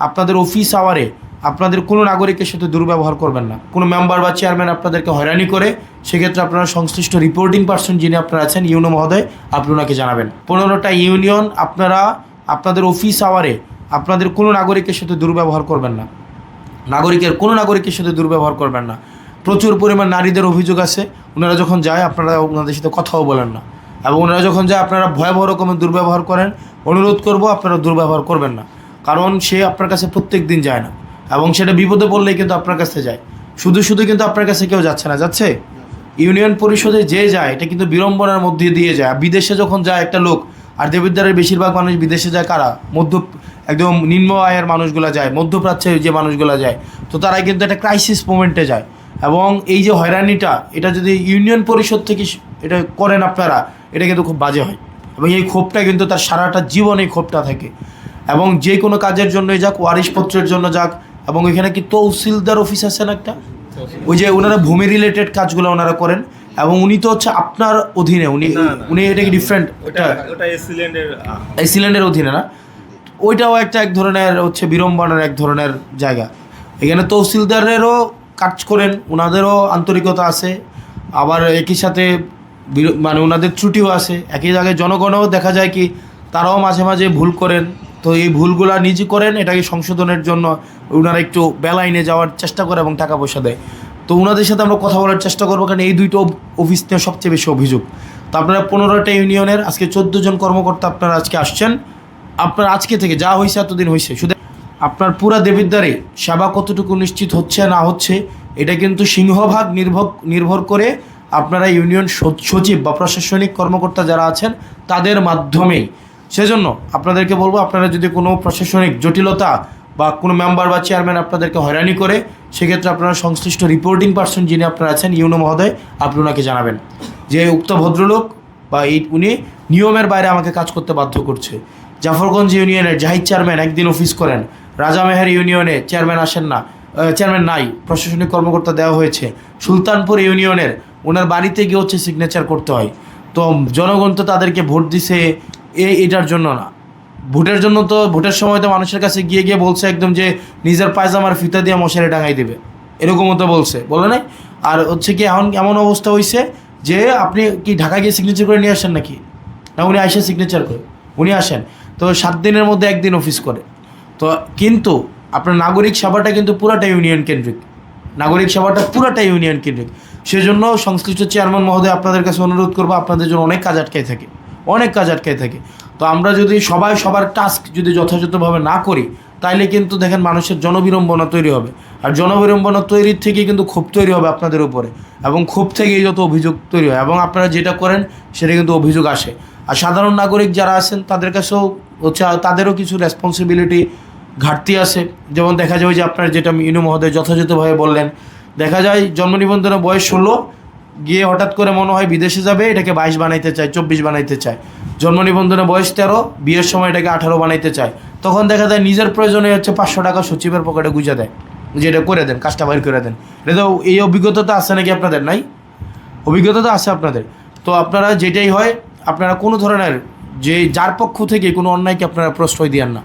আপনাদের অফিস আওয়ারে আপনাদের কোনো নাগরিকের সাথে দুর্ব্যবহার করবেন না। কোনো মেম্বার বা চেয়ারম্যান আপনাদেরকে হয়রানি করে, সেক্ষেত্রে আপনারা সংশ্লিষ্ট রিপোর্টিং পার্সন যিনি আপনারা আছেন ইউনো মহোদয়, আপনি ওনাকে জানাবেন। 15টা ইউনিয়ন আপনারা আপনাদের অফিস আওয়ারে আপনাদের কোনো নাগরিকের সাথে দুর্ব্যবহার করবেন না। কোনো নাগরিকের সাথে দুর্ব্যবহার করবেন না। প্রচুর পরিমাণ নারীদের অভিযোগ আছে, ওনারা যখন যায় আপনারা ওনাদের সাথে কথাও বলেন না, এবং ওনারা যখন যায় আপনারা ভয়াবহ রকমের দুর্ব্যবহার করেন। অনুরোধ করব আপনারা দুর্ব্যবহার করবেন না, কারণ সে আপনার কাছে প্রত্যেক দিন যায় না, এবং সেটা বিপদে পড়লেই কিন্তু আপনার কাছে যায়। শুধু শুধু কিন্তু আপনার কাছে কেউ যাচ্ছে না, যাচ্ছে ইউনিয়ন পরিষদে যে যায় এটা কিন্তু বিড়ম্বনার মধ্যে দিয়ে যায়। বিদেশে যখন যায় একটা লোক, আর দেবিদ্বারের বেশিরভাগ মানুষ বিদেশে যায় কারা? একদম নিম্ন আয়ের মানুষগুলো যায়, মধ্যপ্রাচ্যে যে মানুষগুলো যায়, তো তারাই কিন্তু একটা ক্রাইসিস মোমেন্টে যায়। এবং এই যে হয়রানিটা, এটা যদি ইউনিয়ন পরিষদ থেকে এটা করেন আপনারা, এটা কিন্তু খুব বাজে হয়, এবং এই ক্ষোভটা কিন্তু তার সারাটা জীবন এই ক্ষোভটা থাকে। এবং যে কোনো কাজের জন্যই যাক, ওয়ারিশপত্রের জন্য যাক, এবং ওইখানে কি তহসিলদার অফিস আছেন একটা, ওই যে ওনারা ভূমি রিলেটেড কাজগুলো ওনারা করেন, এবং উনি তো হচ্ছে আপনার অধীনে, উনি এটা কি ডিফারেন্ট, এসিল্যান্ডের অধীনে না? ওইটাও এক ধরনের হচ্ছে বিড়ম্বনার এক ধরনের জায়গা। এখানে তহসিলদারেরও কাজ করেন, ওনাদেরও আন্তরিকতা আছে, আবার একই সাথে মানে ওনাদের ত্রুটিও আছে। একই জায়গায় জনগণও দেখা যায় কি তারাও মাঝে মাঝে ভুল করেন, তো এই ভুলগুলা নিজে করেন, এটাকে সংশোধনের জন্য ওনারা একটু বেলাইনে যাওয়ার চেষ্টা করে এবং টাকা পয়সা দেয়। তো ওনাদের সাথে আমরা কথা বলার চেষ্টা করবো, কারণ এই দুইটো অফিস নিয়ে সবচেয়ে বেশি অভিযোগ। তো আপনারা 15টা ইউনিয়নের আজকে 14 জন কর্মকর্তা আপনারা আজকে আসছেন। আপনার আজকে থেকে যা হয়েছে এতদিন হয়েছে, শুধু আপনার পুরা দেবিদ্বারে সেবা কতটুকু নিশ্চিত হচ্ছে না হচ্ছে, এটা কিন্তু সিংহভাগ নির্ভর করে আপনারা ইউনিয়ন সচিব বা প্রশাসনিক কর্মকর্তা যারা আছেন তাদের মাধ্যমেই। সেজন্য আপনাদেরকে বলবো, আপনারা যদি কোনো প্রশাসনিক জটিলতা বা কোনো মেম্বার বা চেয়ারম্যান আপনাদেরকে হয়রানি করে, সেক্ষেত্রে আপনারা সংশ্লিষ্ট রিপোর্টিং পার্সন যিনি আপনারা আছেন ইউনো মহোদয়, আপনি ওনাকে জানাবেন যে উক্ত ভদ্রলোক বা উনি নিয়মের বাইরে আমাকে কাজ করতে বাধ্য করছে। জাফরগঞ্জ ইউনিয়নের জাহিদ চেয়ারম্যান একদিন অফিস করেন, রাজামেহের ইউনিয়নে চেয়ারম্যান আসেন না, চেয়ারম্যান নাই, প্রশাসনিক কর্মকর্তা দেওয়া হয়েছে। সুলতানপুর ইউনিয়নের ওনার বাড়িতে গিয়ে হচ্ছে সিগনেচার করতে হয়। তো জনগণ তো তাদেরকে ভোট দিছে এটার জন্য না, ভোটের জন্য। তো ভোটের সময় তো মানুষের কাছে গিয়ে বলছে একদম যে নিজের পায়জামার ফিতা দিয়ে মশারি টাঙাই দেবে, এরকমও তো বলে নাই। আর হচ্ছে কি এমন অবস্থা হয়েছে যে আপনি কি ঢাকা গিয়ে সিগনেচার করে নিয়ে আসেন নাকি? না, উনি আসে সিগনেচার করে, উনি আসেন তো 7 দিনের মধ্যে একদিন অফিস করে। তো কিন্তু আপনার নাগরিক সেবাটা কিন্তু পুরাটা ইউনিয়ন কেন্দ্রিক, সেজন্য সংশ্লিষ্ট চেয়ারম্যান মহোদয় আপনাদের কাছে অনুরোধ করবো, আপনাদের জন্য অনেক কাজ আটকায় থাকে। তো আমরা যদি সবার টাস্ক যদি যথাযথভাবে না করি, তাইলে কিন্তু দেখেন মানুষের জনবিড়ম্বনা তৈরি হবে, আর জনবিড়ম্বনা তৈরির থেকে কিন্তু ক্ষোভ তৈরি হবে আপনাদের উপরে, এবং ক্ষোভ থেকেই যত অভিযোগ তৈরি হয়, এবং আপনারা যেটা করেন সেটা কিন্তু অভিযোগ আসে। আর সাধারণ নাগরিক যারা আছেন তাদের কাছেও হচ্ছে তাদেরও কিছু রেসপন্সিবিলিটি ঘাটতি আছে। যেমন দেখা যায় যে আপনার যেটা ইউনো মহোদয় যথাযথভাবে বললেন, দেখা যায় জন্ম নিবন্ধনের বয়স 16, গিয়ে হঠাৎ করে মনে হয় বিদেশে যাবে, এটাকে 22 বানাইতে চায়, 24 বানাইতে চায়। জন্ম নিবন্ধনের বয়স 13, বিয়ের সময় এটাকে 18 বানাইতে চায়। তখন দেখা যায় নিজের প্রয়োজনে হচ্ছে 500 টাকা সচিবের পকেটে গুঁজে দেয়, যে এটা করে দেন, কাজটা বাইর করে দেন। এটা তো এই অভিজ্ঞতা তো আছে নাকি আপনাদের? নাই, অভিজ্ঞতা তো আছে আপনাদের। তো আপনারা যেটাই হয়, আপনারা কোনো ধরনের যার পক্ষ থেকে কোনো অন্যায়কে আপনারা প্রশ্রয় দিয়েন না।